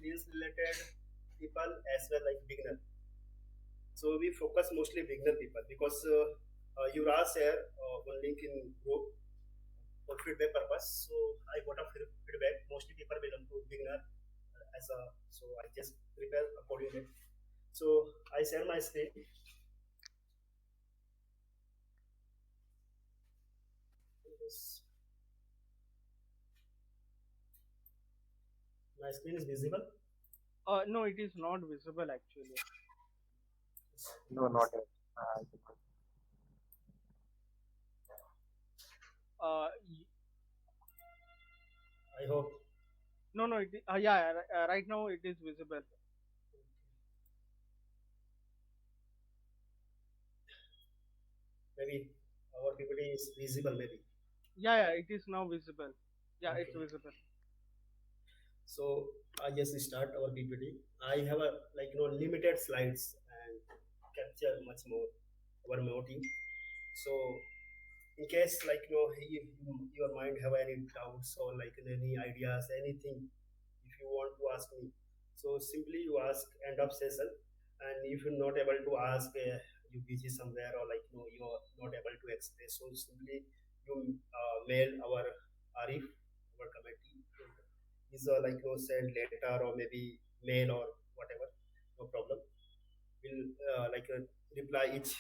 experience related people as well like beginner. So we focus mostly beginner people because you are share one link in group for feedback purpose. So I got a feedback. Mostly people belong to beginner as a, so I just prepare accordingly. So I share my screen. My screen is visible. No, it is not visible actually. No, not yet. Y- I hope. no, no, yeah, right now it is visible. Maybe our PPT is visible. Maybe. Yeah, yeah, it is now visible. Yeah, it's Okay. visible. So I just start our PPT. I have a limited slides and capture much more our motive. So in case your mind have any doubts or like any ideas, anything, if you want to ask me, so simply you ask end of session. And if you're not able to ask, you busy somewhere or you're not able to express, so simply you mail our Arif, our committee. Is send letter or maybe mail or whatever, no problem. We'll reply each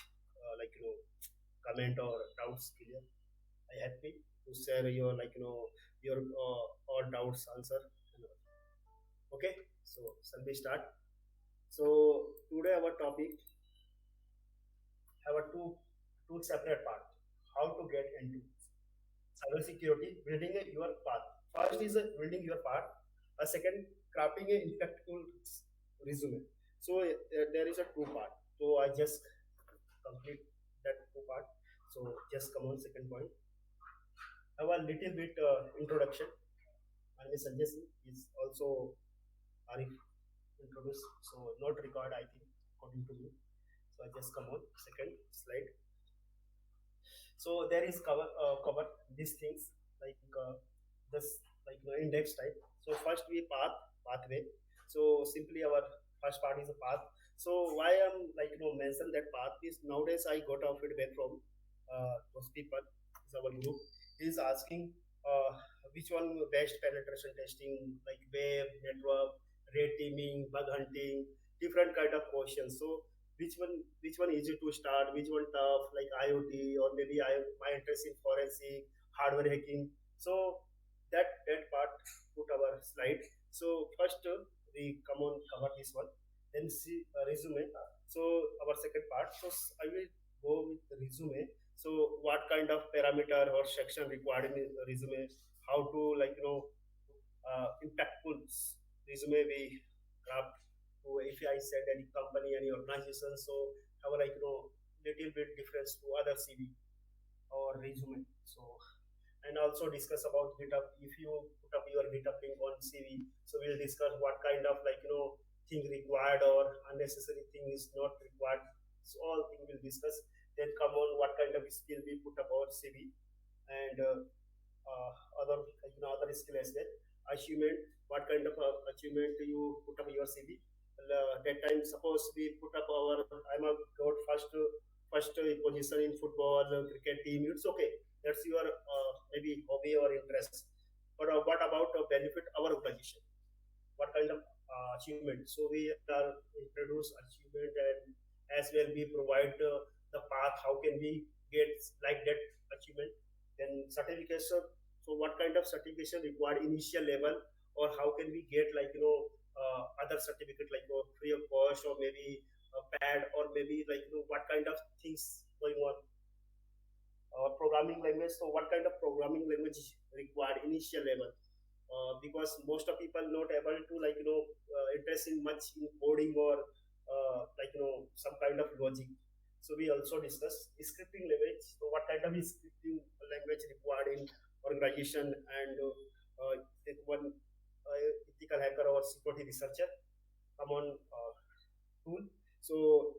comment or doubts clear. I happy to share your your all doubts answer. Okay, so shall we start? So today our topic have a two separate part. How to get into cybersecurity, building your path. First is building your path. A second, crafting a impactful resume. So there is a two part. So I just complete that two part. So just come on second point. Have a little bit introduction. My name is Sanjay Singh. Is also Arif introduced. So not required, I think, according to me. So I just come on second slide. So there is cover these things like this index type. So first we pathway. So simply our first part is a path. So why I'm mention that path is nowadays I got a feedback from those people. Is our group is asking which one best penetration testing like web network, red teaming, bug hunting, different kind of questions. So which one easy to start, which one tough like IoT, or maybe I my interest in forensic hardware hacking. So that part put our slide. So first we come on cover this one, then see resume. So our second part. So I will go with the resume. So what kind of parameter or section required in the resume? How to impactful resume we craft to if I said any company, any organization. So have a little bit difference to other CV or resume. So and also discuss about GitHub. If you put up your GitHub link on CV, so we'll discuss what kind of thing required or unnecessary thing is not required. So all thing we'll discuss. Then come on what kind of skill we put up our CV and other other skill as well. Achievement, what kind of achievement you put up your CV. That time suppose we put up our I'm a got first position in football cricket team, it's okay, that's your maybe hobby or interest. But what about benefit our organization, what kind of achievement. So we are introduce achievement, and as well we provide the path how can we get like that achievement. Then certification, so what kind of certification required initial level, or how can we get other certificate like free of cost, or maybe a pad, or maybe what kind of things going on. Programming language, so what kind of programming language is required initial level, because most of people not able to interest in much in coding or some kind of logic. So we also discuss scripting language, so what kind of scripting language required in organization. And take one ethical hacker or security researcher come on tool. So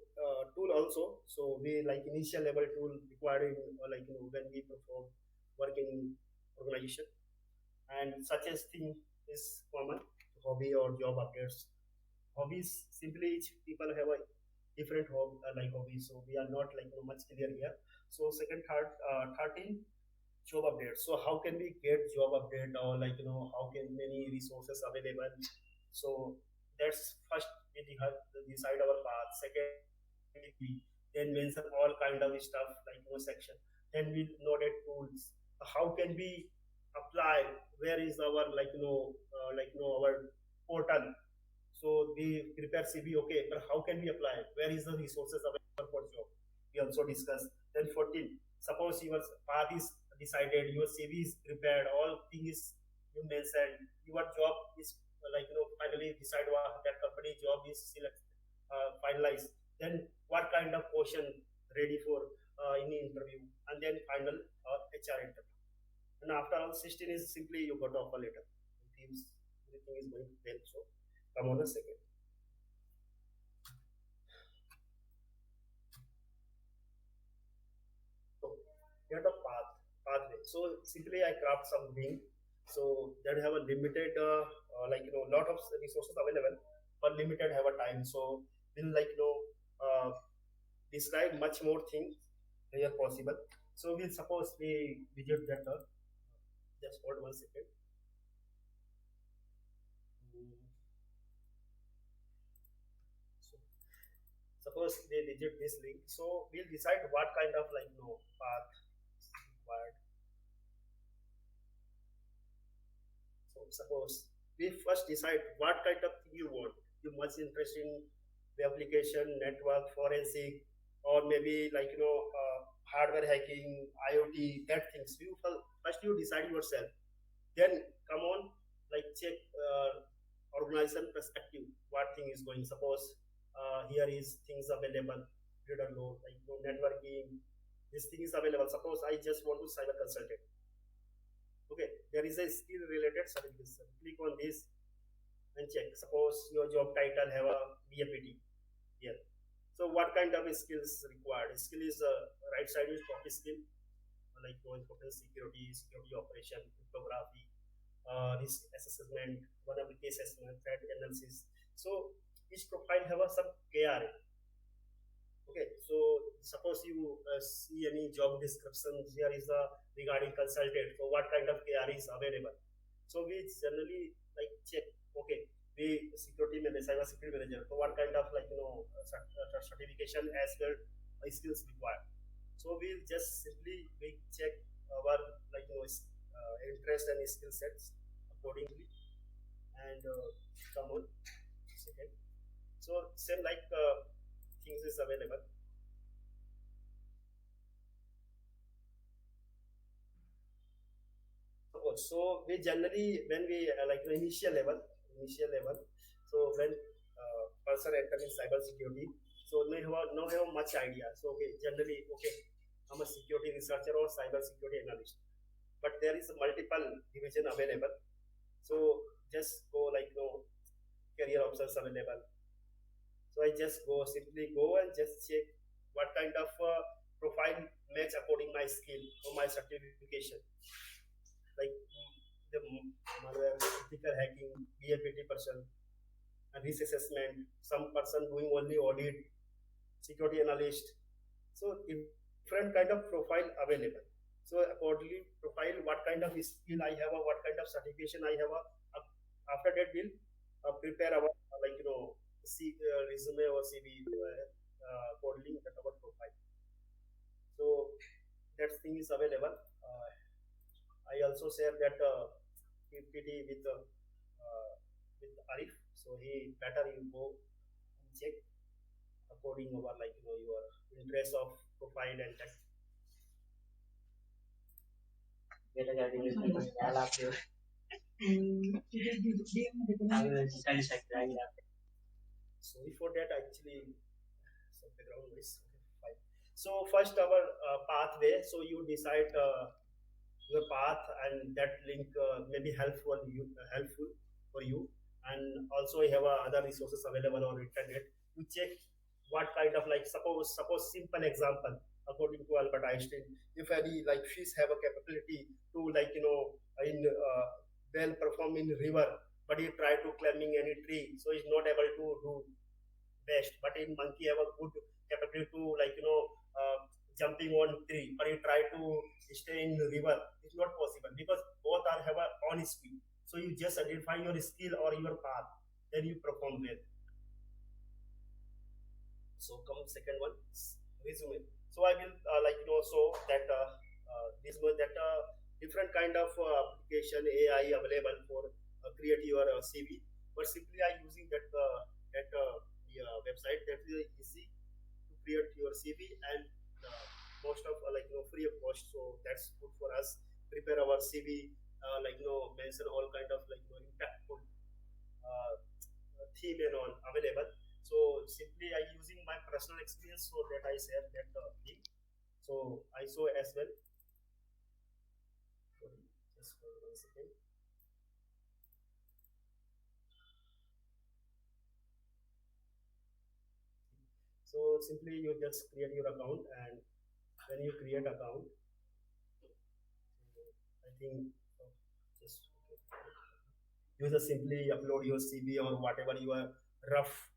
tool also, so we like initial level tool required in when we perform work in organization. And such as thing is common hobby or or job updates. Hobbies, simply each people have a different hobbies, so we are not much clear here. So second, 13 job update. So how can we get job update, or how can many resources available? So that's first we have to decide our path. Second, we then mention all kind of stuff section. Then we noted tools. How can we apply? Where is our our portal? So we prepare CV, okay, but how can we apply? Where is the resources available for job? We also discuss. Then 14, suppose your path is decided, your CV is prepared, all things you mentioned, your job is finally decide what that company job is finalized. Then what kind of question ready for any interview, and then final HR interview. And after all, 16 is simply you got offer letter. It seems everything is going well. So come on a second. So here the pathway. So simply I craft some link. So that have a limited lot of resources available, but limited have a time. So we'll describe much more things here possible. So we'll suppose we visit that. Just hold 1 second. So suppose they digit this link, so we'll decide what kind of path required. So suppose we first decide what kind of thing you want. You much interested in the application, network, forensic, or maybe hardware hacking, IoT, that things. You first you decide yourself. Then come on, check organization perspective. What thing is going? Suppose here is things available. You don't know, networking. This thing is available. Suppose I just want to cyber consultant. Okay, there is a skill related certification. Click on this and check. Suppose your job title have a BAPT here. So what kind of skills required? Skill is right side is property skill, like important security operation, cryptography, risk assessment, vulnerability assessment, threat analysis. So each profile have some KRA. Okay, so suppose you see any job description, here is a regarding consultant. So what kind of KRA is available? So we generally check. Okay, we security manager, cyber security manager. So what kind of certification as well skills required? So we'll just simply check our interest and skill sets accordingly, and come on second. So same things is available. So we generally when we initial level. So when person enter in cyber security, so no have much idea. So okay, generally okay, I'm a security researcher or cyber security analyst, but there is multiple division available. So just go career options available. So I just simply go and just check what kind of profile match according my skill or my certification. Like the malware, ethical hacking, BAPT person, and risk assessment, some person doing only audit, security analyst. So different kind of profile available. So accordingly, profile what kind of skill I have, what kind of certification I have. After that, we'll prepare our resume or CV accordingly that our profile. So that thing is available. I also share that PPT with Arif. So he better you go and check according to your interest of profile and tech. Sorry for that, actually some background noise. Fine. So first our pathway. So you decide your path, and that link may be helpful for you. And also you have other resources available on internet. You check what kind of suppose simple example according to Albert Einstein. If any fish have a capability to in well perform in river, but he try to climbing any tree, so he's not able to do best. But in monkey have a good capability to jumping on tree, or you try to stay in the river. It's not possible because both are have a own speed. So you just identify your skill or your path, then you perform well. So come second one, resume. So I will show that resume that different kind of application AI available for create your CV. But simply I using that website that is easy to create your CV, and most of free of cost. So that's good for us. Prepare our CV, mention all kind of impactful uh, theme and all available. So simply I using my personal experience so that I share that thing. So I saw as well. Sorry, just for 1 second. So simply you just create your account, and when you create account, I think just you just simply upload your CV or whatever your rough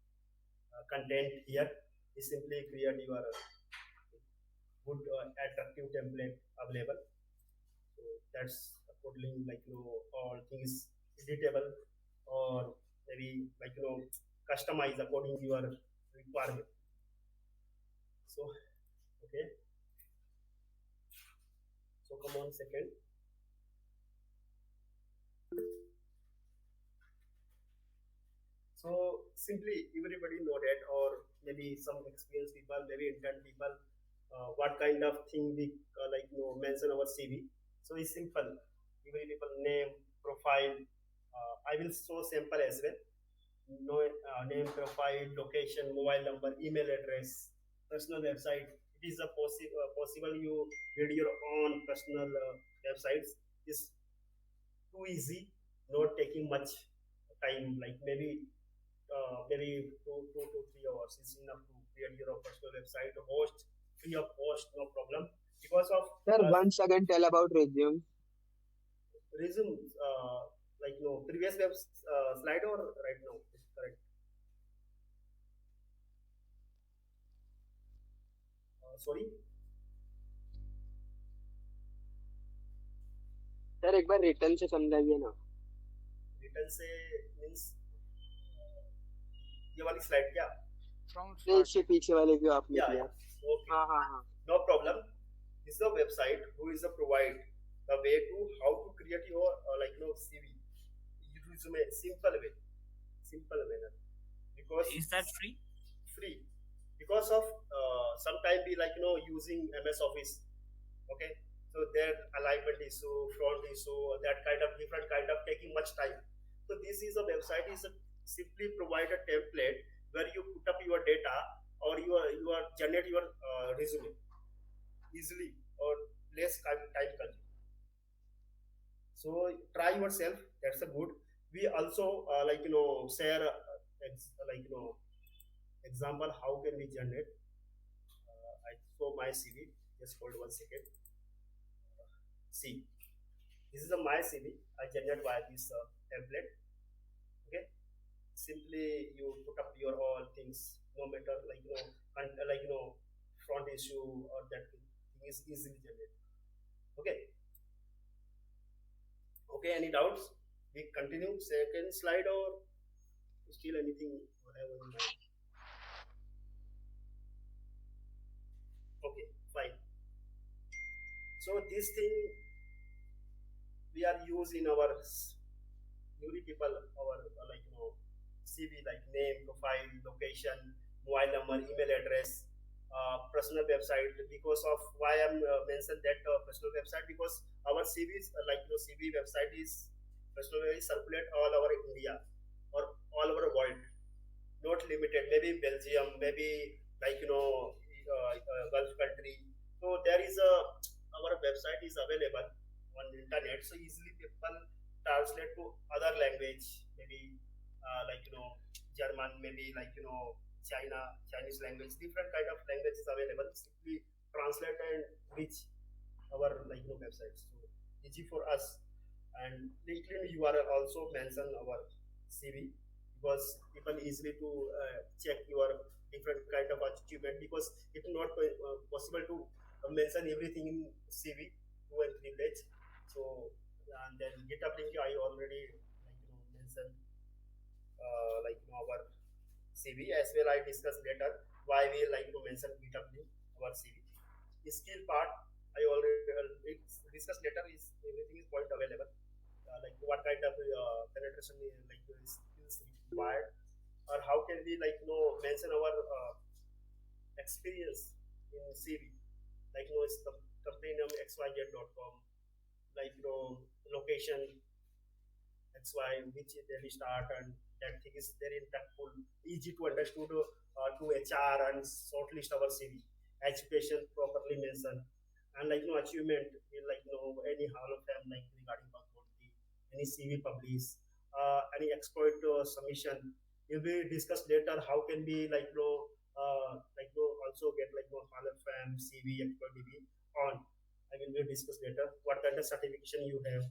content here. You simply create your good attractive template available. So that's according all things editable, or maybe customize according to your requirement. So okay, so come on second. So simply everybody know that, or maybe some experienced people, maybe intern people, what kind of thing we mention our CV. So it's simple. Every people name, profile. I will show sample as well. No name, profile, location, mobile number, email address, personal website. It is a possible you build your own personal websites. It's too easy, not taking much time. Like maybe 2 to 3 hours is enough to create your personal website, host free of cost, no problem. Because of Sir, once again tell about resume. resume, no previous slide or right now, is correct. Sorry, sir एक बार return से समझाइए ना. Return से means ये वाली slide क्या? From इससे starting. पीछे वाले जो आपने Yeah, किया. yeah. Okay. हाँ हाँ हाँ. No problem. This is a website who is a provide the way to how to create your CV, resume, simple manner. Because Is that free? free, because of sometime be using MS Office. Okay, so their alignment issue, front issue, that kind of different kind of taking much time. So this is a website is simply provide a template where you put up your data, or you are generate your resume easily or less time consuming. So try yourself. That's a good. We also share example how can we generate. I show my CV. Just hold 1 second. See, this is a my CV. I generate by this template. Okay, simply you put up your all things, no matter front issue or that thing is easily generated. Okay. Okay, any doubts? We continue second slide, or still anything whatever in mind? Okay, fine. So this thing we are used in our newly people, our CV, like name, profile, location, mobile number, email address, personal website. Because of why I'm mentioned that personal website, because our CVs CV website is personally circulate all over India or all over the world, not limited. Maybe Belgium, maybe Gulf country. So there is a our website is available on the internet, so easily people translate to other language, maybe German, maybe Chinese language, different kind of languages available. Simply translate and reach our websites. So easy for us, and LinkedIn URL also mention our CV, because people easily to check your different kind of achievement, because it's not possible to mention everything in CV 2 and 3 page. So and then GitHub link I already mentioned our CV as well. I discuss later why we mention GitHub link our CV. The skill part I already discuss later is everything is point available. What kind of penetration skills required, or how can we mention our experience in CV, it's the company name xyz.com, location XY, which they start, and that thing is very impactful, easy to understood to HR and shortlist our CV. Education properly mentioned, and achievement in any Hall of Fame regarding Bug Bounty, any CV publish, any exploit submission. If we discuss later, how can we also get Hall of Fame CV exploit DB on. I mean, we'll discuss later what kind of certification you have.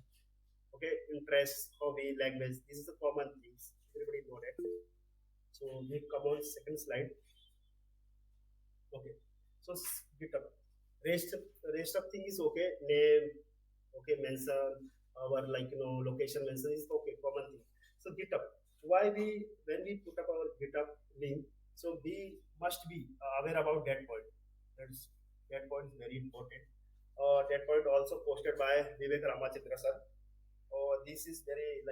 Okay, interest, hobby, language. This is the common things. Everybody know that. So we come on second slide. Okay. So GitHub. Rest of thing is okay. Name, okay, mention our location mention is okay, common thing. So GitHub. Why we when we put up our GitHub link, so we must be aware about that point. That point is very important. That point also posted by Vivek Ramachandra sir. This is very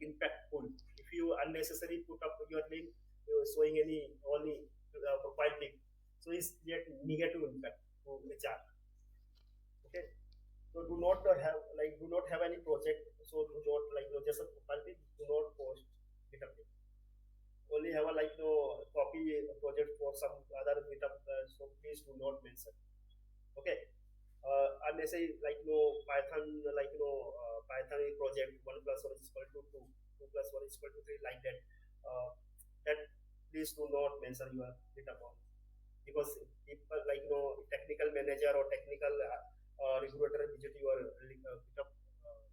impactful. If you unnecessarily put up your link, you're showing any only profile link, so it's yet negative impact to HR. Okay, so do not have any project. So do not just a profile link. Do not post GitHub link. Only have a copy project for some other GitHub. So please do not mention. Okay. And they say Python Python project 1+1 is equal to 2, 2+1 is equal to 3, like that. That please do not mention your GitHub on, because people technical manager or technical recruiter visit your GitHub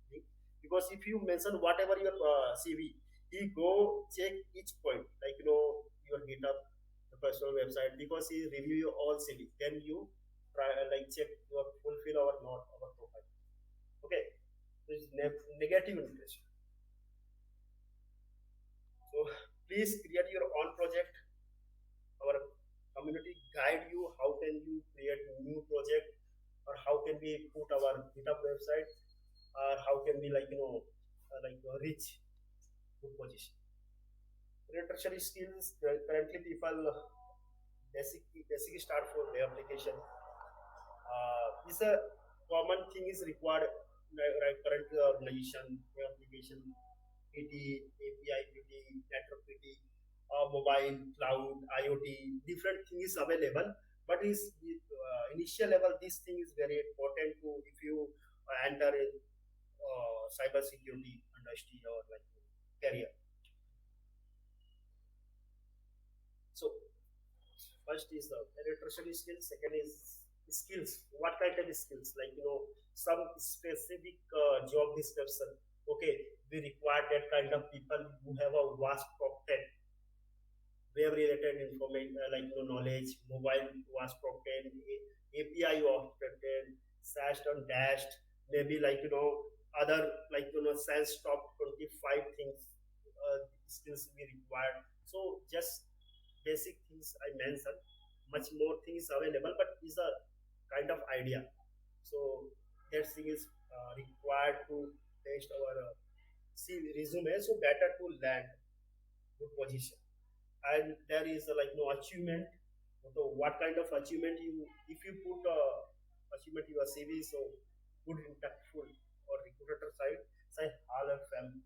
link, because if you mention whatever your CV, he go check each point your GitHub the personal website, because he review your all CV, then you try check your fulfill or not our profile. Okay, so it's negative impression. So please create your own project. Our community guide you how can you create new project, or how can we put our GitHub website, or how can we reach good position. Tertiary skills, currently people basic start for their application. Is a common thing is required current organization application, PT, API PT, network PT, mobile, cloud, IoT, different things available. But is initial level, this thing is very important to if you enter a cybersecurity industry or career. So first is the tertiary skills. Second is skills. What kind of skills? Some specific job description. Okay, we require that kind of people who have a vast content, web related information, knowledge, mobile vast content, API of content, sashed and dashed, maybe other sense top 25 things skills we required. So just basic things I mentioned. Much more things available, but is a kind of idea. So that thing is required to test our resume, so better to land good position. And there is no achievement. So what kind of achievement you, if you put achievement your CV, so good impactful or recruiter side, say Hall of Fame.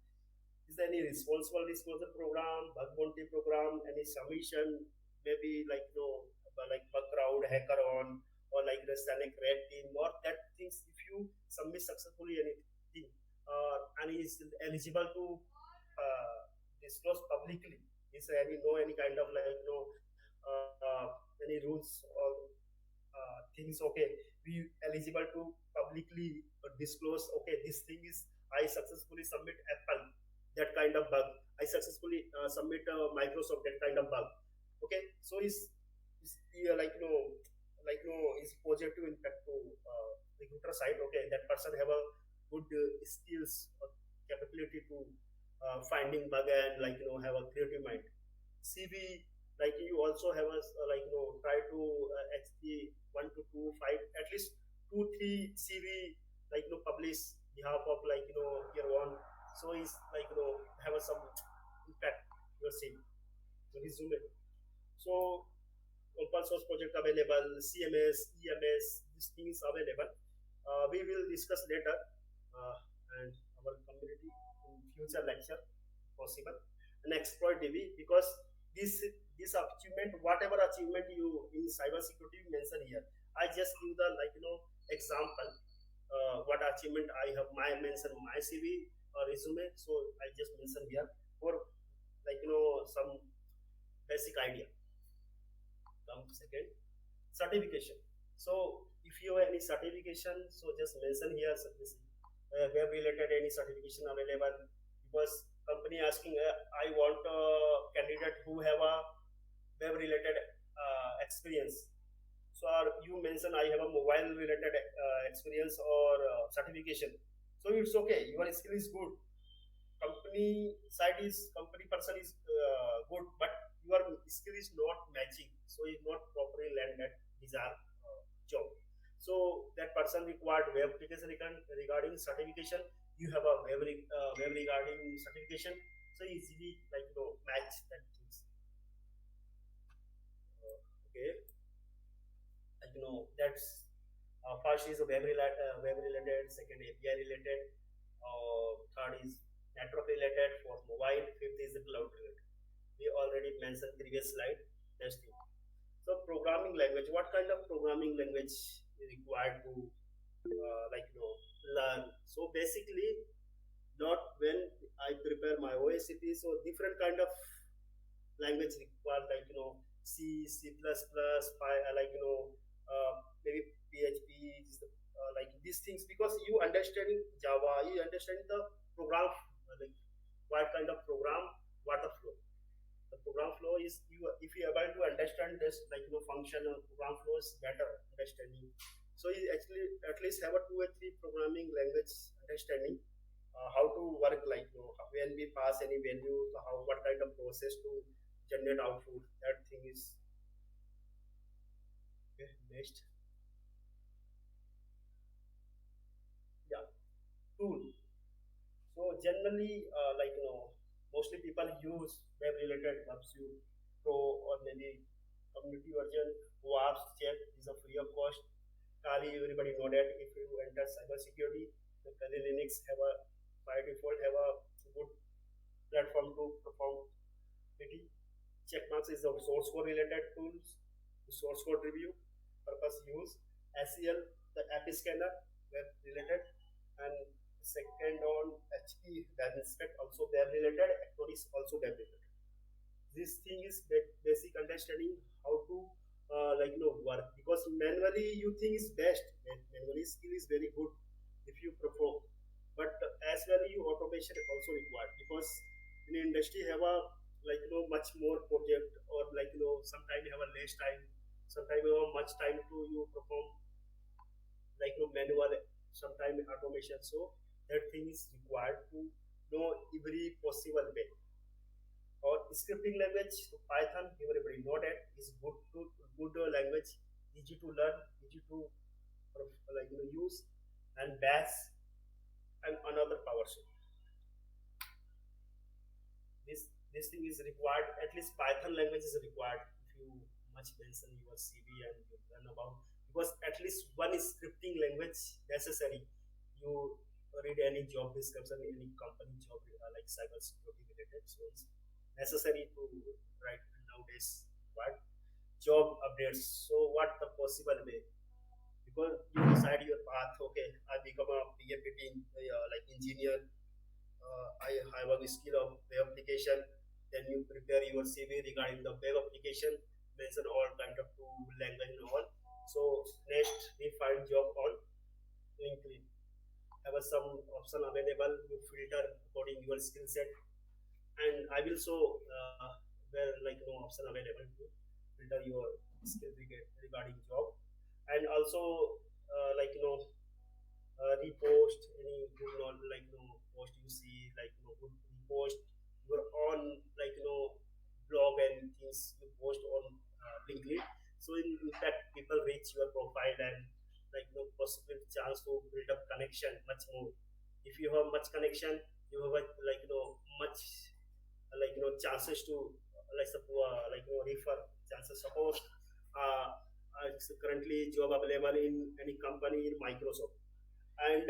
Is there any responsible disclosure program, bug bounty program, any submission, maybe bug crowd, hacker on, or the Select Red Team, or that things if you submit successfully anything, and is eligible to disclose publicly. Is there any kind of any rules or things? Okay, we eligible to publicly disclose. Okay, this thing is I successfully submit Apple. that kind of bug. I successfully submit Microsoft that kind of bug. Okay, so is is positive impact to recruiter side. Okay, that person have a good skills or capability to finding bug and have a creative mind. CV, you also have a try to actually 1 to 2 5 at least 2 3 CV publish behalf of your own. So is have a some impact your CV resume. So open source project available, CMS, EMS, these things available. We will discuss later uh, and our community in future lecture possible. And exploit DB because this this achievement, whatever achievement you in cybersecurity mention here, I just give the example. What achievement I have my mention my CV or resume, so I just mention here for some basic idea. Come second, certification. So if you have any certification, so just mention here web related any certification available, because company asking I want a candidate who have a web related experience. So you mention I have a mobile related experience or certification. So it's okay, your skill is good, company person is good, but your skill is not matching, so is not properly landed desired job. So that person required web application regarding certification. You have a web regarding certification, so easily match that things. Okay, that's first is a web related, second API related, third is network related, fourth mobile, fifth is the cloud related. We already mentioned previous slide. Next thing. So programming language. What kind of programming language is required to learn? So basically, not when I prepare my OSCP. So different kind of language required, C, C++, maybe PHP, these things, because you understanding Java, you understand the program, what kind of program, what the flow. The program flow is, you if you are able to understand this function or program flow is better understanding. So you actually at least have a 2 or 3 programming language understanding, how to work, when we pass any value, so how what kind of process to generate output. That thing is okay. Next, yeah, tool. So generally, mostly people use web related WebSuite Pro or maybe community version. WAPS check is a free of cost. Kali, everybody know that if you enter cybersecurity, the Kali Linux have a by default have a good platform to perform PT. Checkmarks is the source code related tools, source code review, purpose use, SEL, the app scanner, web related, and second on HP, web inspect, also web related, Actonics also web related. This thing is basic understanding how to work, because manually you think is best. Manually skill is very good if you perform, but as well you automation also required, because in industry have a much more project, or sometimes you have a less time, sometimes you have much time to you perform manual, sometimes automation. So that thing is required to know every possible way. Or scripting language, so Python, everybody know that is good language, easy to learn, easy to use, and Bash and another PowerShell. This thing is required. At least Python language is required if you much mention your CV and you learn about, because at least one is scripting language necessary. You read any job description, any company job cyber security related, so it's necessary to write nowadays. What job updates? So what the possible way? Because you decide your path. Okay, I become a PFPT engineer. I have a skill of web application. Then you prepare your CV regarding the web application. Mention all kind of tool, language, and all. So next we find job on LinkedIn. Have some option available. You filter according your skill set. and I will show where option available to filter your skill regarding job, and also repost any good post you see, good repost your own blog and things you post on LinkedIn. So in fact people reach your profile and possible chance to build up connection much more. If you have much connection, you have much chances to refer chances. Suppose it's currently job available in any company in Microsoft, and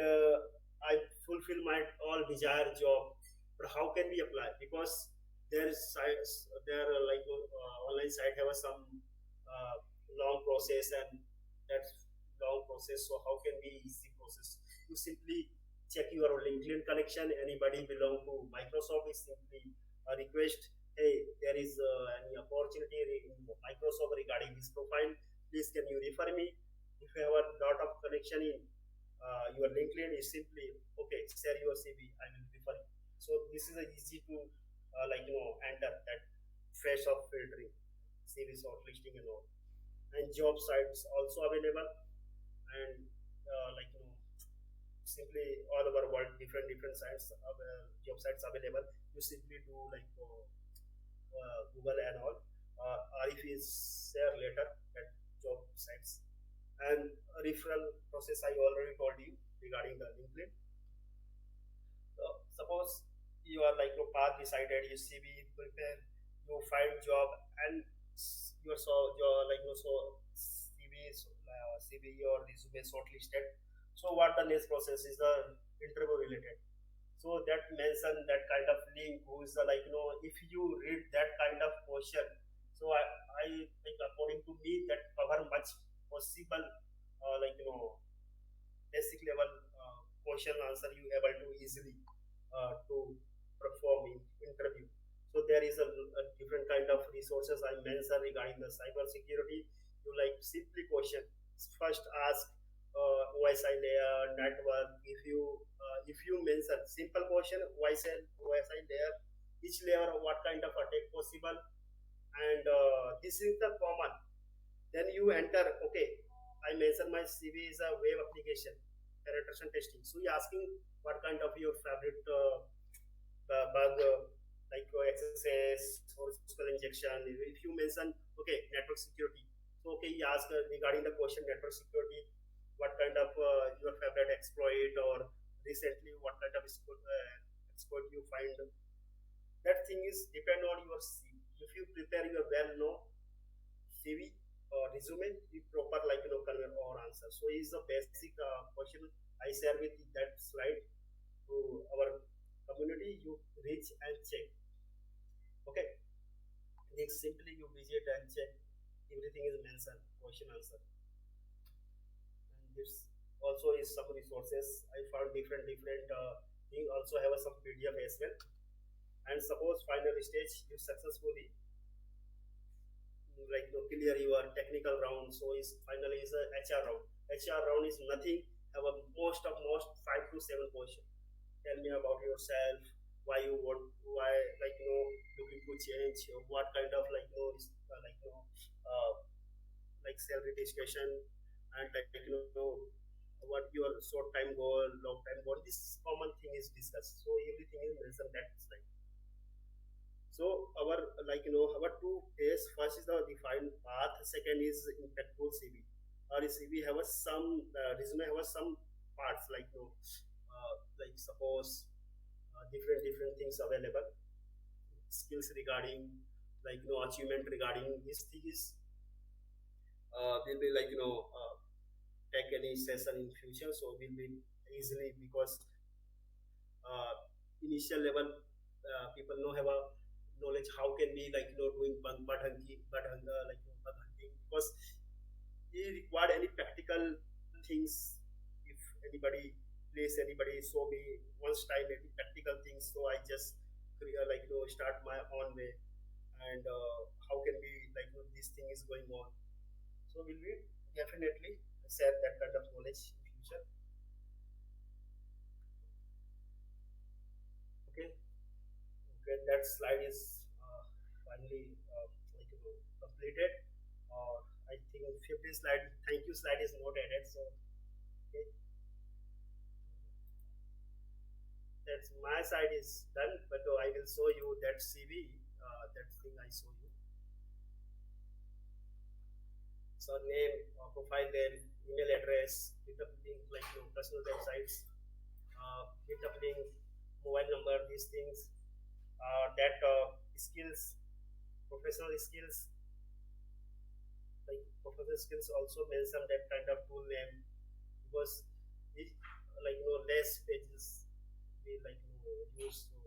I fulfill my all desired job. But how can we apply? Because there is sites, there are online site have some uh, long process, and that's long process. So how can we easy process? You simply check your LinkedIn connection. Anybody belong to Microsoft is simply a request. Hey, there is any opportunity in Microsoft regarding this profile. Please, can you refer me? If you have a lot of connection in your LinkedIn, is simply okay. Share your CV. I will refer you. So this is a easy to enter that phase of filtering, CV shortlisting and all. And job sites also available, and simply all over world different sites job sites available. You simply do Google and all, or if you share later at job sites. And referral process I already told you regarding the LinkedIn. So suppose you are path decided, you CV prepare, you find job, and your CV or resume shortlisted. So what the next process is the interview related. So that mention that kind of link who is the if you read that kind of question, so I think according to me that cover much possible basic level question answer you able to easily to perform in interview. So there is a different kind of resources I mentioned regarding the cyber security. You simply question first ask OSI layer network. If you mention simple question OSI layer, each layer what kind of attack possible, and this is the common. Then you enter, okay, I mentioned my CV is a web application penetration testing. So you're asking what kind of your favorite bug XSS or SQL injection. If you mention okay network security, so okay you ask regarding the question network security, what kind of your favorite exploit, or recently what kind of exploit you find. That thing is depend on your CV. If you prepare your well known CV or resume, you proper convey or answer. So is the basic question I share with that slide to our community. You reach and check. Okay, next simply you visit and check. Everything is mentioned, question answer. And this also is some resources I found different thing. Also have some PDF as well. And suppose final stage you successfully clear your technical round. So is finally is a HR round. HR round is nothing, have a most 5 to 7 question. Tell me about yourself, why you want, why looking to change, what kind of salary discussion, and what your short time goal, long time goal. This common thing is discussed. So everything is mentioned that slide. So our our two phase, first is the defined path, second is impactful CV. Our CV have a some resume have a some parts suppose different things available, skills regarding achievement regarding these things will be take any session in future. So will be easily because initial level people know have a knowledge how can be doing bug hunting, bug hunting, because he required any practical things. If anybody place anybody show me once time any practical things, so I just start my own way, and how can be this thing is going on. So will we definitely share that kind of knowledge in future. Okay. when that slide is finally completed, or I think 50 slide thank you slide is not added. So okay, that's my side is done, but I will show you that CV, that thing I show you. So name, profile name, email address, GitHub link like personal websites, GitHub link, mobile number, these things, that skills, professional skills, like professional skills also mention that kind of tool name, because it less pages we use, so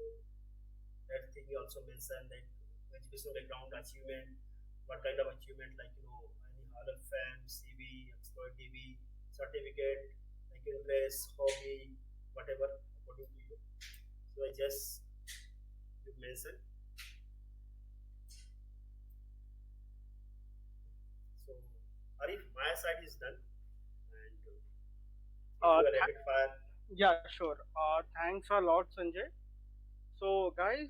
that thing we also mention, like education background, achievement, what kind of achievement, like any Hall of Fame, CV, employability, certificate, like interest, hobby, whatever according to you. So I just you mention. So Arif, my side is done, and if you Uh, are th- rapid fire, yeah, sure. Thanks a lot, Sanjay. So, guys,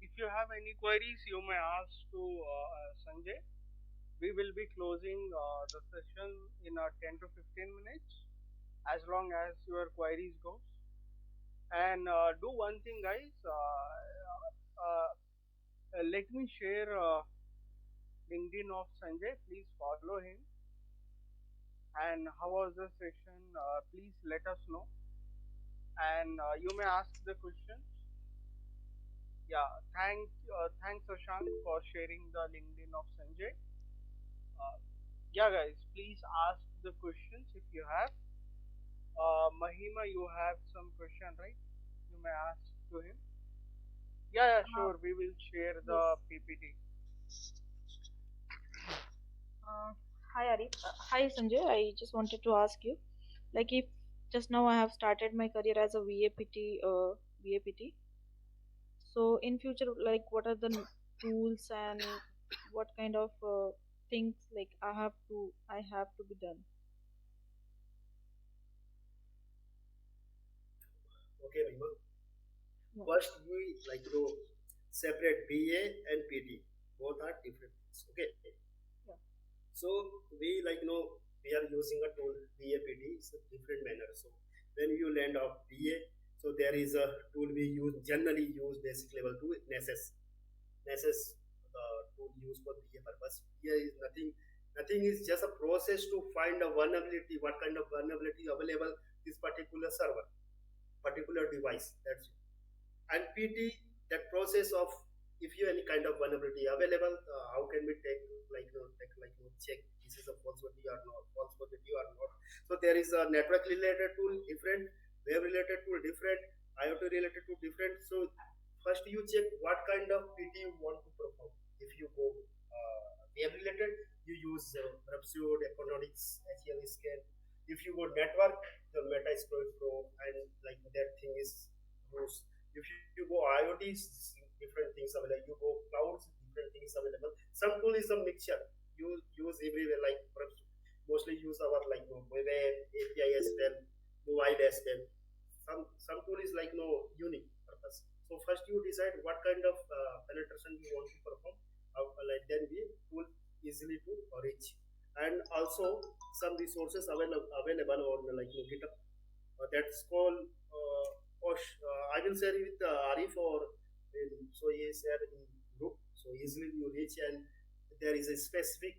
if you have any queries, you may ask to Sanjay. We will be closing the session in 10 to 15 minutes, as long as your queries goes. And do one thing, guys. Let me share LinkedIn of Sanjay. Please follow him. And how was the session? Please let us know. And you may ask the questions. Yeah, thanks Ashank for sharing the LinkedIn of Sanjay. Uh, yeah, guys, please ask the questions if you have. Mahima, you have some question, right? You may ask to him. Yeah, Uh, sure. We will share yes. the PPT. Uh, Hi Arif. Hi Sanjay. I just wanted to ask you, like, if just now I have started my career as a VAPT, VAPT. So in future, like, what are the tools and what kind of things like I have to be done? okay, Mahima. Yeah. First, we separate BA and PT. Both are different things. Okay. Yeah. So we we are using a tool BAPT. It's a different manner. So when you land off BA, so there is a tool we generally use basic level 2 NSS. NSS the tool used for BA purpose. Here is nothing is just a process to find a vulnerability, what kind of vulnerability available this particular server, particular device. That's it. And PT, that process of if you any kind of vulnerability available, how can we take check this is a falsity or not, falsity or not. So there is a network related tool different, web related tool different, IoT related tool different. So first you check what kind of PT you want to perform. If you go web related, you use Rhapsody, Economics, HL scan. If you go network, the Metasploit Pro, and like that thing is rose. If you go IoT, different things available. You go clouds, different things available. Some tool is a mixture. You use everywhere, like mostly use our web API as well, mobile as well. Some tool is unique purpose. So first you decide what kind of penetration you want to perform. Then we tool easily to reach. And also some resources available on GitHub. That's called I will share it with Arif, or so he is there in group. So easily you reach, and there is a specific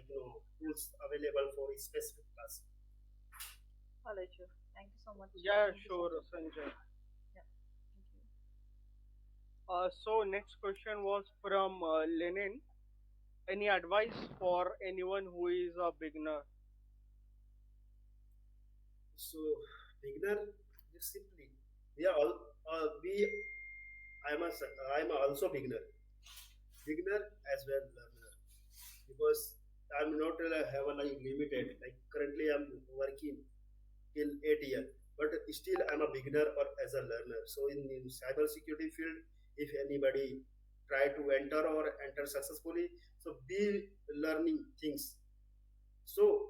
tools available for a specific class. All right, sure. Thank you so much. Yeah, Thank you, sure, Sanjay. Sanjay. Yeah. Thank you. So next question was from Lenin. Any advice for anyone who is a beginner? So beginner, just simply we are all we I'm also beginner as well learner, because I'm not have a limited, like currently I'm working till 8 years, but still I'm a beginner or as a learner. So in cyber security field, if anybody try to enter successfully, so be learning things. So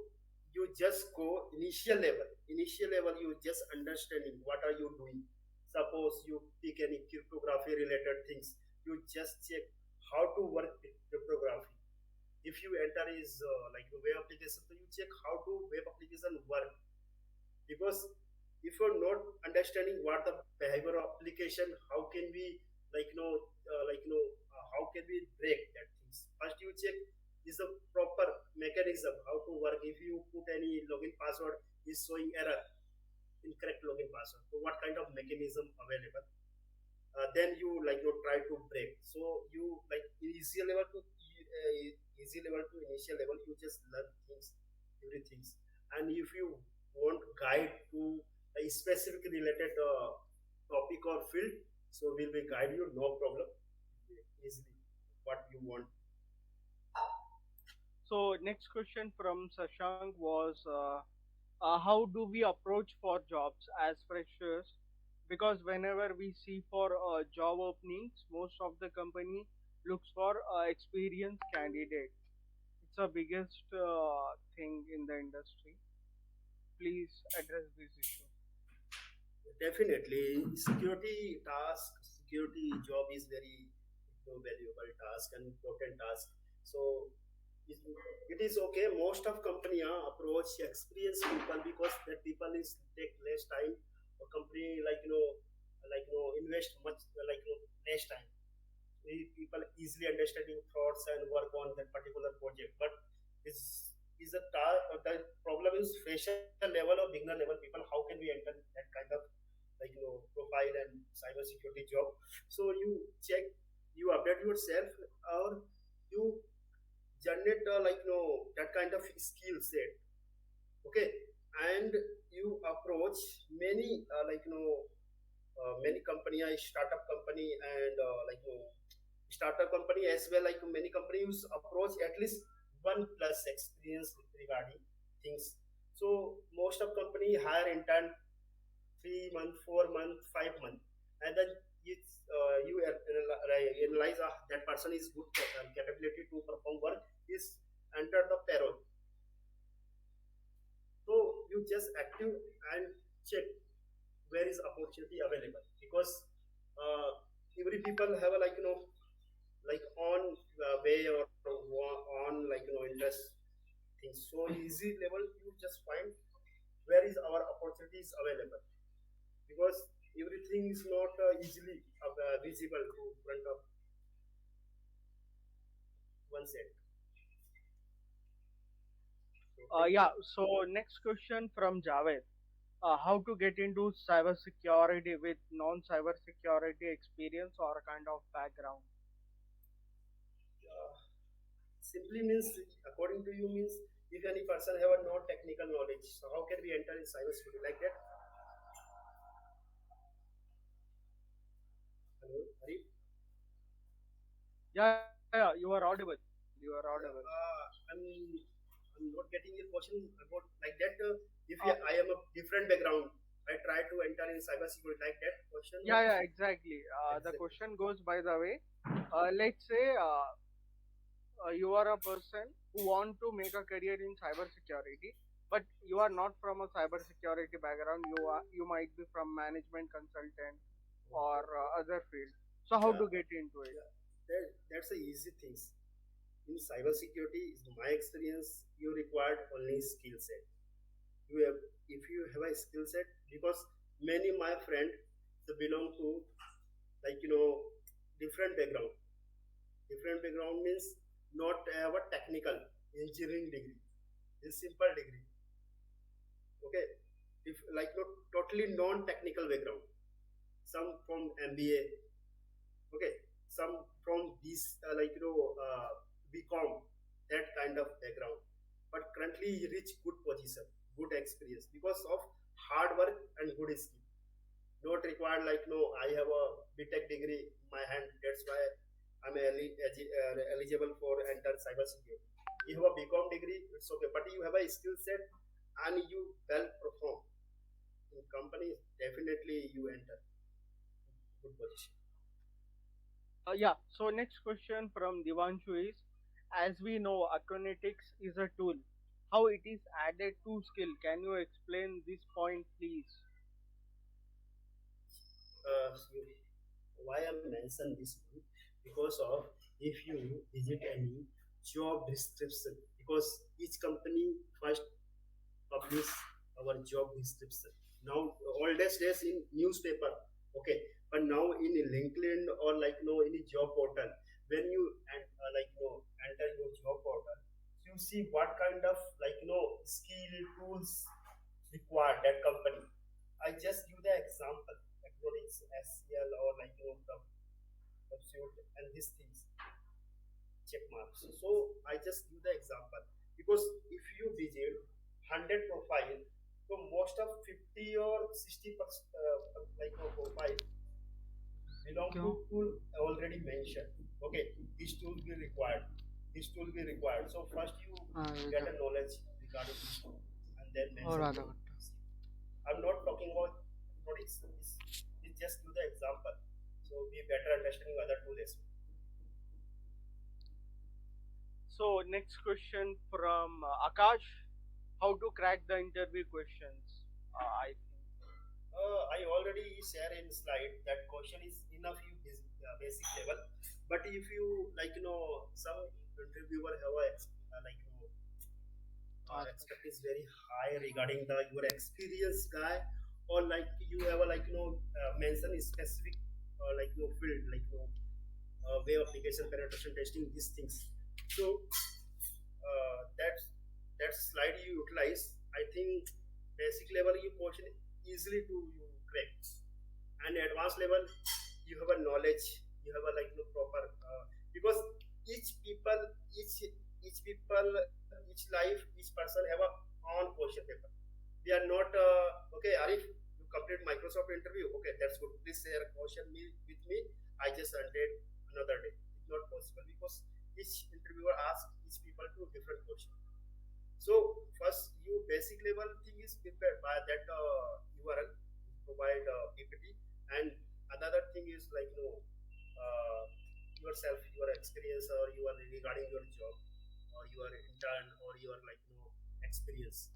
you just go initial level you just understanding what are you doing. Suppose you pick any cryptography related things, you just check how to work with cryptography. If you enter is like a web application, so you check how to web application work. Because if you're not understanding what the behavior of application, how can we how can we break that things? First you check is a proper mechanism how to work. If you put any login password is showing error, incorrect login password, so what kind of mechanism available, then you try to break. So you like easy level to easy level to initial level, you just learn things, everything. And if you want guide to a specific related topic or field, so we'll be guide you, no problem, easily what you want. So next question from Sashank was, how do we approach for jobs as freshers? Because whenever we see for job openings, most of the company looks for experienced candidate. It's the biggest thing in the industry. Please address this issue. Definitely, security task, security job is very valuable task and important task. So it, it is okay. Most of company approach experienced people because that people is take less time. A company invest much less time. People easily understanding thoughts and work on that particular project. But is the problem is fresher level or beginner level people. How can we enter that kind of profile and cybersecurity job? So you check, you update yourself, or you generate that kind of skill set. Okay, and you approach many many company, startup company, and startup company as well, like many companies approach at least 1+ experience regarding things. So most of company hire intern 3 month, 4 month, 5 month, and then you analyze that person is good capability to perform work, is enter the payroll. So you just active and check where is opportunity available, because uh, every people have a like on way or on interest things. So easy level you just find where is our opportunities available, because everything is not easily visible to front of one set. So thank you. Yeah. So next question from Javed. How to get into cybersecurity with non-cybersecurity experience or kind of background? uh, Simply means, according to you, means if any person have a no technical knowledge, so how can we enter in cybersecurity like that? Hello, Hari? Yeah, you are audible. You are audible. Yeah, I'm not getting your question about like that. If Uh, I am a different background, I try to enter in cybersecurity like that question. yeah, yeah, exactly. The Exactly. question goes by the way. Let's say you are a person who want to make a career in cybersecurity, but you are not from a cybersecurity background. You might be from management consultant or Okay. other field. So how Yeah, to get into it? yeah. That's the easy things. In cybersecurity, is my experience, you required only skill set. You have, if you have a skill set, because many my friend they belong to like different background. Different background means not have a technical engineering degree. It's simple degree. Okay, if like not totally non-technical background. Some from MBA. Okay, some from this BCom, that kind of background. But currently he reach good position, good experience because of hard work and good skill. Not required like no, I have a BTech degree in my hand. That's why I'm eligible for enter cybersecurity. You have a BCom degree, it's okay, but you have a skill set and you well perform in companies. Definitely you enter good position. Yeah. So next question from Divanshu is, as we know, Aconetics is a tool. How it is added to skill? Can you explain this point, please? why I mention this one? Because of if you visit any job description, because each company first publish our job description. Now, oldest days in newspaper, okay, but now in a LinkedIn or in a job portal, when you enter your job portal, you see what kind of skill tools required that company. I just give the example, like it's SCL or the website and these things check marks. So I just give the example because if you visit 100 profile, so most of 50 or 60% profile belong to क्यों tool already mentioned. Okay, this tool be required. This tool be required. So first you हाँ ये get था a knowledge regarding this tool and then और mention आधा your घंटा skill. I'm not talking about what it's just give the example. So we better understanding other tool as well. So next question from Akash: how to crack the interview questions? I think I already share in slide that question is enough you basic level, but if you some interviewer have a हाँ expect is very high regarding the your experience guy, or you have a mention specific field way application penetration testing these things. So that slide you utilize, I think basic level you question easily to you crack, and advanced level you have a knowledge, you have a proper because each people each people each life each person have a own question paper. We are not okay Arif, you complete Microsoft interview, okay that's good, please share a question with me, I just ended another day. It's not possible because each interviewer asks each people to different question. So first, you basic level thing is prepared by that URL provide PPT, and another thing is yourself, your experience, or you are regarding your job, or your intern, or your experience.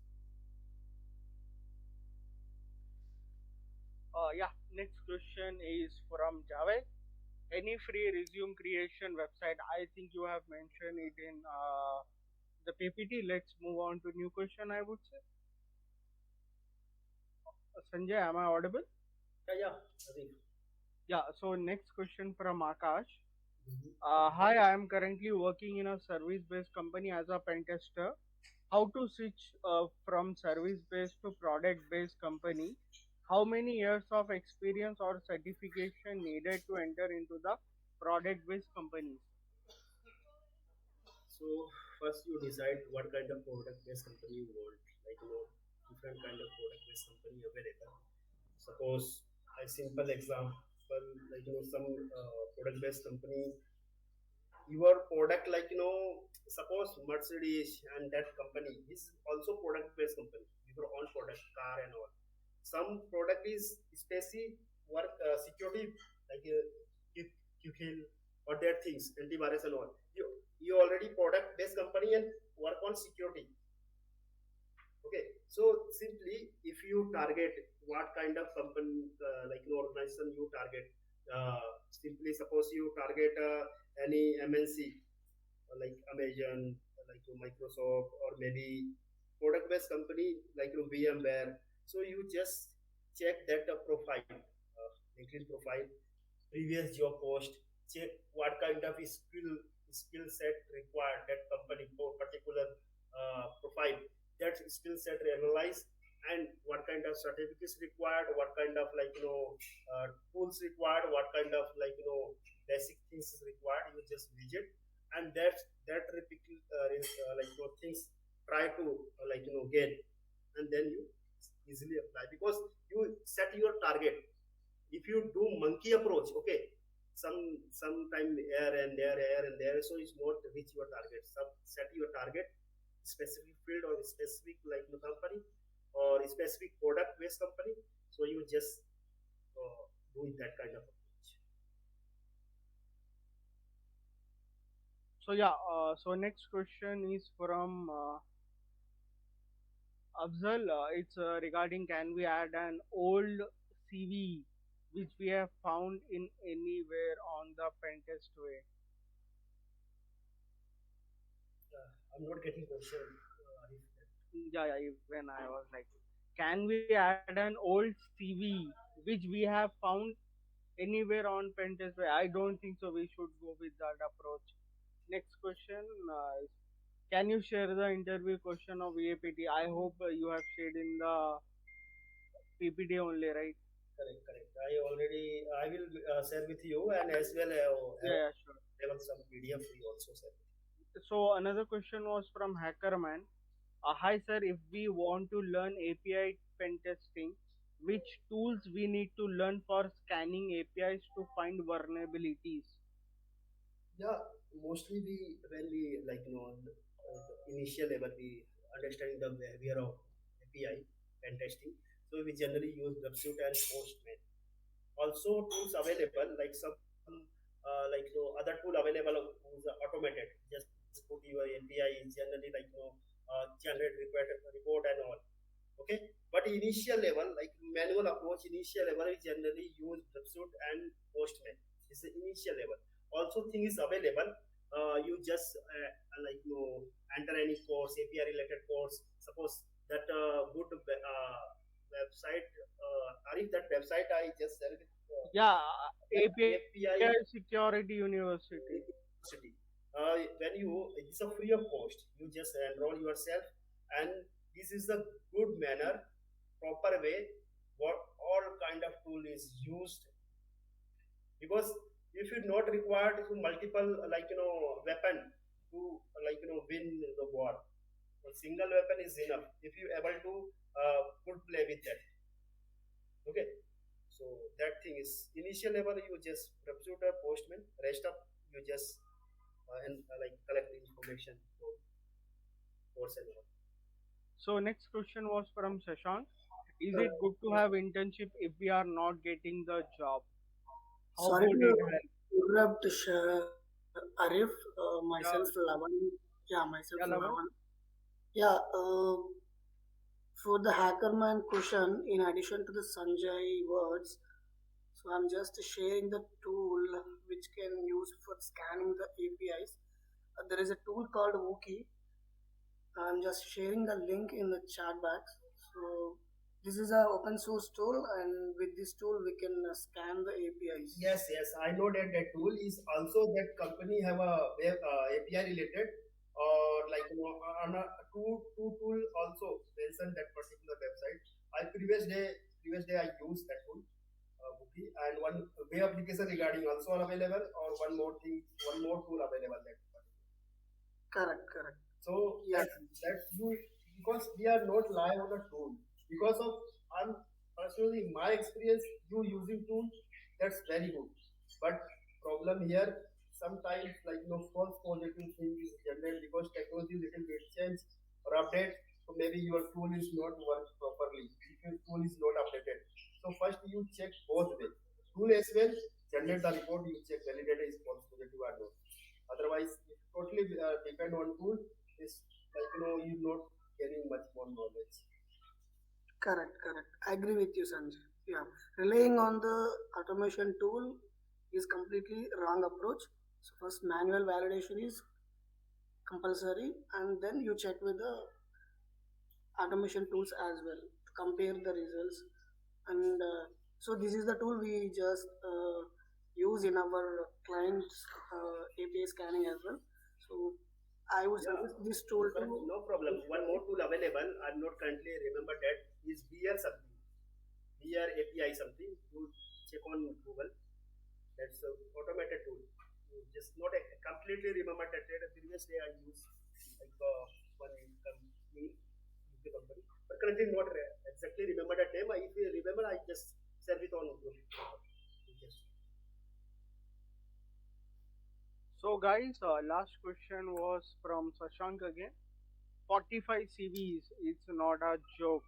yeah. Next question is from Javed: any free resume creation website? I think you have mentioned it in the PPT. Let's move on to new question. I would say, Sanjay, am I audible? Yeah, I think. Yeah. So next question from Akash: Mhm. hi, I am currently working in a service-based company as a pen tester. How to switch from service-based to product-based company? How many years of experience or certification needed to enter into the product-based companies? So first you decide what kind of product based company you want. Different kind of product based company available. Suppose a simple example, some product based company, your product suppose Mercedes and that company is also product based company, your own product, car and all. Some product is especially work security, like you, you kill or their things, antivirus and all. You already product based company and work on security. Okay, so simply if you target what kind of company, organization you target, simply suppose you target any MNC like Amazon, Microsoft, or maybe product-based company VMware. So you just check that profile, LinkedIn profile, previous job post, check what kind of skill set required that company for particular profile. That skill set analyze, and what kind of certificates required, what kind of tools required, what kind of basic things is required. You just visit, and that things try to get, and then you easily apply because you set your target. If you do monkey approach, okay, sometime here and there, so it's not reach your target. Set your target, specific field or specific company or specific product based company, so you just doing that kind of approach. So yeah. So next question is from Afzal. It's regarding, can we add an old CV which we have found in anywhere on the pen test way. I'm not getting question. Yeah, yeah, when I was like, can we add an old CV which we have found anywhere on pen test way? I don't think so. We should go with that approach. Next question is, can you share the interview question of EAPT? I hope you have shared in the PPT only, right? Correct, correct. I will share with you, and as well Yeah, yeah, sure. have some PDF we also share. So another question was from Hackerman. Hi sir, if we want to learn API pen testing, which tools we need to learn for scanning APIs to find vulnerabilities? Yeah, mostly when we like the initial level we understanding the behavior of API and testing. So we generally use WebSuite and Postman. Also tools available like some other tool available who's automated. Just put your API is generally generate report and all. Okay, but initial level like manual approach, initial level we generally use WebSuite and Postman. This is the initial level. Also thing is available. You just enter any course, API related course. Suppose that good website, Arif, that website I just said it, Yeah, API API Security University. University. When you it's a free of cost. You just enroll yourself, and this is the good manner, proper way what all kind of tool is used. Because if you not required to multiple weapon to win the war, a single weapon is enough if you able to good play with that. Okay, so that thing is initial level you just substitute a postman, rest of you just collect the information for course and all. So next question was from Shashank. Is it good to have internship if we are not getting the job? How Sorry would to it help? interrupt, Arif. Myself, Yeah, Lavan. Yeah, myself, yeah, Lavan. Lavan. Yeah, for the Hackerman question, in addition to the Sanjay words, so I'm just sharing the tool which can use for scanning the APIs. There is a tool called Wookie. I'm just sharing the link in the chat box. So this is a open source tool, and with this tool we can scan the APIs. Yes, yes, I know that that tool is also that company have a web API related or on a two tool also mention that particular website. I previous day I used that tool, Wookie, and one web application regarding also available, or one more tool available that. Correct, correct. So Yeah, that you, because we are not live on a tool, because of I'm personally my experience you using tool, that's very good. But problem here sometimes false positive thing is generated because technology little bit change or update. So maybe your tool is not work properly if your tool is not updated. So first you check both way. Tool as well, generate the report, you check validate is false positive or not. Otherwise, if totally depend on tool, is you're not getting much more knowledge. correct, correct. I agree with you, Sanjay. Yeah, relying on the automation tool is completely wrong approach. So first, manual validation is compulsory, and then you check with the automation tools as well to compare the results. And so this is the tool we just use in our clients API scanning as well. So I would Yeah, suggest this tool to. no problem. One more tool available. I'm not currently remember that is BR something. BR API something. You check on Google. That's a automated tool. You just not completely remember that. The previous day I used one company, the company, but currently not exactly remember that name. If you remember, I just share it on Google. Just So guys, last question was from Shashank again. 45 CVs, it's not a joke.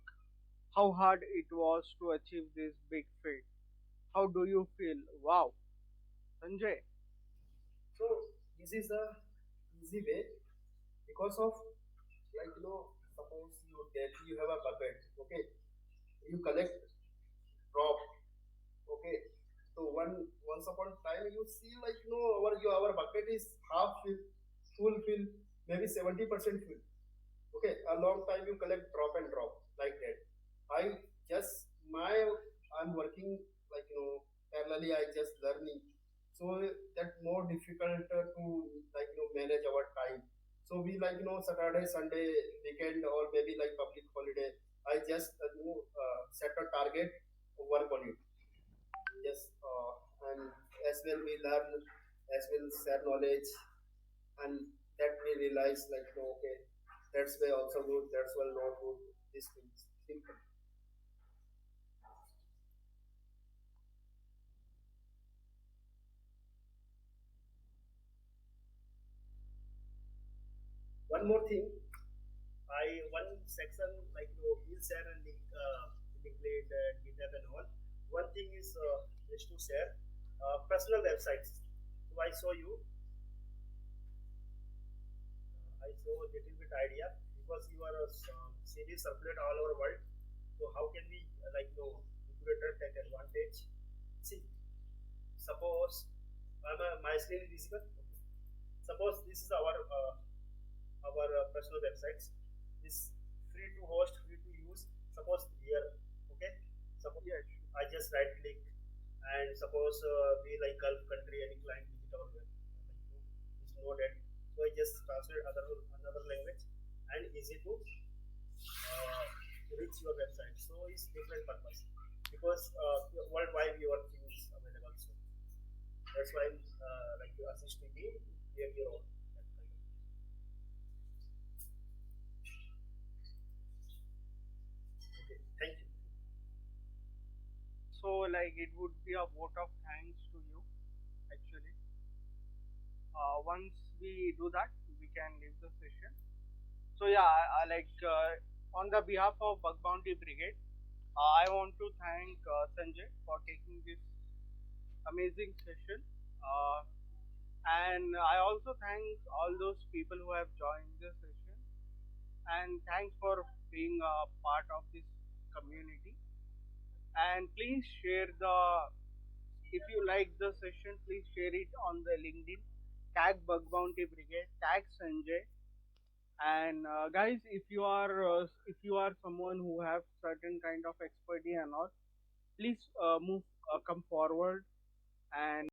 How hard it was to achieve this big feat. How do you feel? Wow. Sanjay. so this is a easy way because of suppose you have a bucket, okay, you collect drop, okay, So once upon a time you see like our bucket is half filled, full fill, maybe 70% full. Okay, a long time you collect drop and drop like that. I just my I'm working like parallelly I just learning, so that more difficult to like manage our time. So we like Saturday, Sunday, weekend, or maybe like public holiday. I just set a target, work on it. Yes, and as well we learn, as well share knowledge, and that we realize like okay, that's way also good, that's well not good. These things simple. One more thing, I one section like we'll share a link, link late and GitHub and all. One thing is to share personal websites. So I show you, I show a little bit idea because you are a CV circulate all over world. So how can we like recruiter take advantage? See, suppose my screen is visible. Okay. Suppose this is our personal websites. This free to host, free to use. Suppose here, okay. Suppose Yes. I just right click and suppose we like Gulf country, any client visit our web, is know that. So I just translate another language and easy to reach your website. So it's different purpose because worldwide your things available. So that's why I'm like you assist me here your own. Okay, thank you. So like it would be a vote of thanks to you actually. Once we do that, we can leave the session. So yeah, on the behalf of Bug Bounty Brigade, I want to thank Sanjay for taking this amazing session. And I also thank all those people who have joined the session. And thanks for being a part of this community. And please share if you like the session, please share it on the LinkedIn. Tag Bug Bounty Brigade, tag Sanjay, and guys, if you are someone who have certain kind of expertise and all, please come forward and